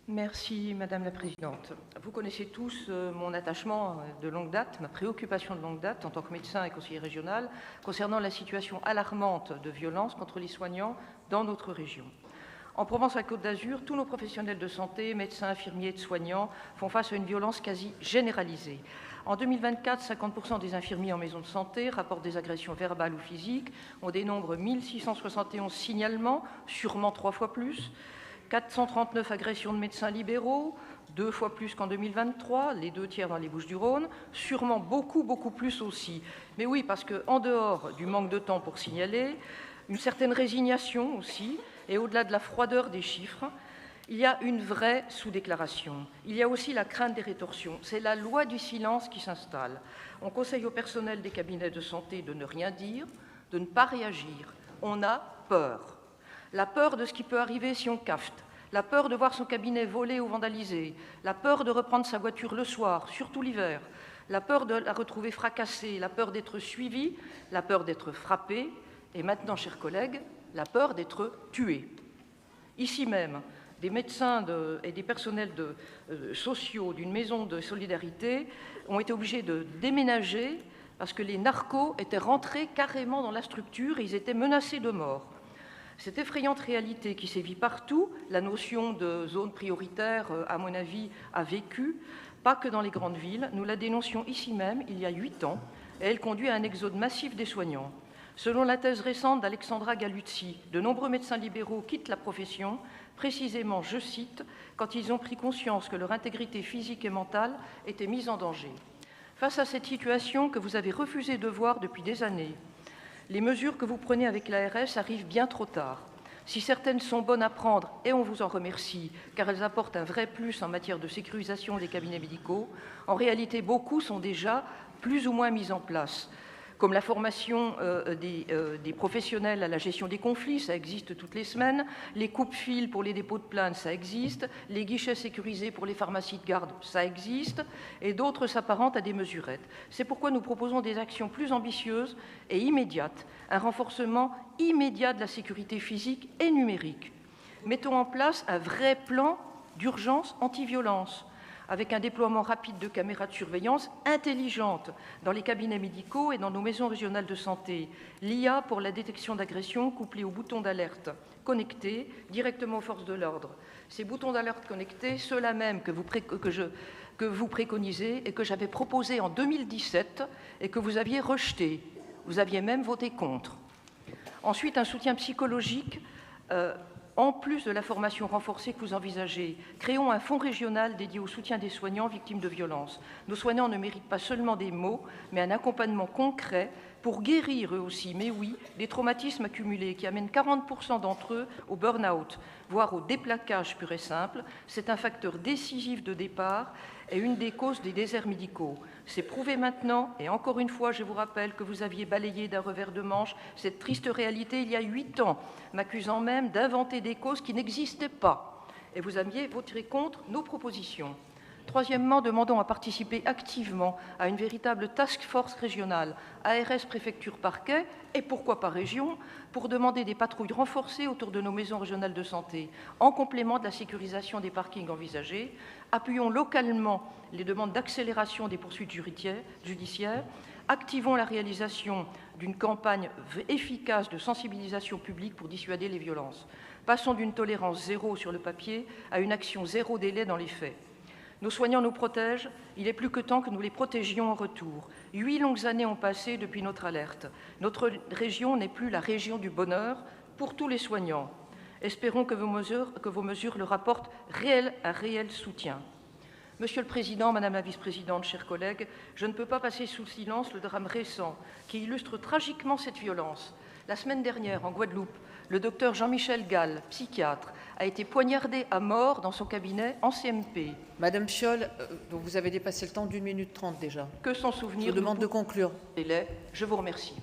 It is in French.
Merci Madame la Présidente. Vous connaissez tous mon attachement de longue date, ma préoccupation de longue date en tant que médecin et conseiller régional concernant la situation alarmante de violence contre les soignants dans notre région. En Provence-Alpes-Côte d'Azur, tous nos professionnels de santé, médecins, infirmiers, aides-soignants, font face à une violence quasi généralisée. En 2024, 50% des infirmiers en maison de santé rapportent des agressions verbales ou physiques. On dénombre 1671 signalements, sûrement 3 fois plus. 439 agressions de médecins libéraux, 2 fois plus qu'en 2023, les 2 tiers dans les Bouches-du-Rhône, sûrement beaucoup plus aussi. Mais oui, parce qu'en dehors du manque de temps pour signaler, une certaine résignation aussi, et au-delà de la froideur des chiffres, il y a une vraie sous-déclaration. Il y a aussi la crainte des rétorsions. C'est la loi du silence qui s'installe. On conseille au personnel des cabinets de santé de ne rien dire, de ne pas réagir. On a peur. La peur de ce qui peut arriver si on cafte, la peur de voir son cabinet volé ou vandalisé, la peur de reprendre sa voiture le soir, surtout l'hiver, la peur de la retrouver fracassée, la peur d'être suivi, la peur d'être frappé, et maintenant, chers collègues, la peur d'être tué. Ici même, des médecins et des personnels sociaux d'une maison de solidarité ont été obligés de déménager parce que les narcos étaient rentrés carrément dans la structure et ils étaient menacés de mort. Cette effrayante réalité qui sévit partout, la notion de zone prioritaire, à mon avis, a vécu, pas que dans les grandes villes. Nous la dénoncions ici même il y a 8 ans et elle conduit à un exode massif des soignants. Selon la thèse récente d'Alexandra Galuzzi, de nombreux médecins libéraux quittent la profession, précisément, je cite, quand ils ont pris conscience que leur intégrité physique et mentale était mise en danger. Face à cette situation que vous avez refusé de voir depuis des années, les mesures que vous prenez avec l'ARS arrivent bien trop tard. Si certaines sont bonnes à prendre, et on vous en remercie, car elles apportent un vrai plus en matière de sécurisation des cabinets médicaux, en réalité, beaucoup sont déjà plus ou moins mises en place, comme la formation des professionnels à la gestion des conflits, ça existe toutes les semaines, les coupes-fils pour les dépôts de plainte, ça existe, les guichets sécurisés pour les pharmacies de garde, ça existe, et d'autres s'apparentent à des mesurettes. C'est pourquoi nous proposons des actions plus ambitieuses et immédiates, un renforcement immédiat de la sécurité physique et numérique. Mettons en place un vrai plan d'urgence anti-violence, avec un déploiement rapide de caméras de surveillance intelligentes dans les cabinets médicaux et dans nos maisons régionales de santé. L'IA pour la détection d'agressions couplée aux boutons d'alerte connectés directement aux forces de l'ordre. Ces boutons d'alerte connectés, ceux-là même que vous préconisez et que j'avais proposé en 2017 et que vous aviez rejeté. Vous aviez même voté contre. Ensuite, un soutien psychologique en plus de la formation renforcée que vous envisagez. Créons un fonds régional dédié au soutien des soignants victimes de violences. Nos soignants ne méritent pas seulement des mots, mais un accompagnement concret pour guérir eux aussi, mais oui, des traumatismes accumulés qui amènent 40% d'entre eux au burn-out, voire au déplaquage pur et simple. C'est un facteur décisif de départ et une des causes des déserts médicaux. C'est prouvé maintenant, et encore une fois, je vous rappelle que vous aviez balayé d'un revers de manche cette triste réalité il y a 8 ans, m'accusant même d'inventer des causes qui n'existaient pas. Et vous aviez voté contre nos propositions. Troisièmement, demandons à participer activement à une véritable task force régionale, ARS, préfecture, parquet, et pourquoi pas région, pour demander des patrouilles renforcées autour de nos maisons régionales de santé, en complément de la sécurisation des parkings envisagés. Appuyons localement les demandes d'accélération des poursuites judiciaires. Activons la réalisation d'une campagne efficace de sensibilisation publique pour dissuader les violences. Passons d'une tolérance zéro sur le papier à une action zéro délai dans les faits. Nos soignants nous protègent, il est plus que temps que nous les protégions en retour. 8 longues années ont passé depuis notre alerte. Notre région n'est plus la région du bonheur pour tous les soignants. Espérons que vos mesures leur apportent un réel soutien. Monsieur le Président, Madame la Vice-présidente, chers collègues, je ne peux pas passer sous silence le drame récent qui illustre tragiquement cette violence. La semaine dernière, en Guadeloupe, le docteur Jean-Michel Gall, psychiatre, a été poignardé à mort dans son cabinet en CMP. Madame Piolle, vous avez dépassé le temps d'1 minute 30 déjà. Que son souvenir... Je vous demande de conclure. Je vous remercie.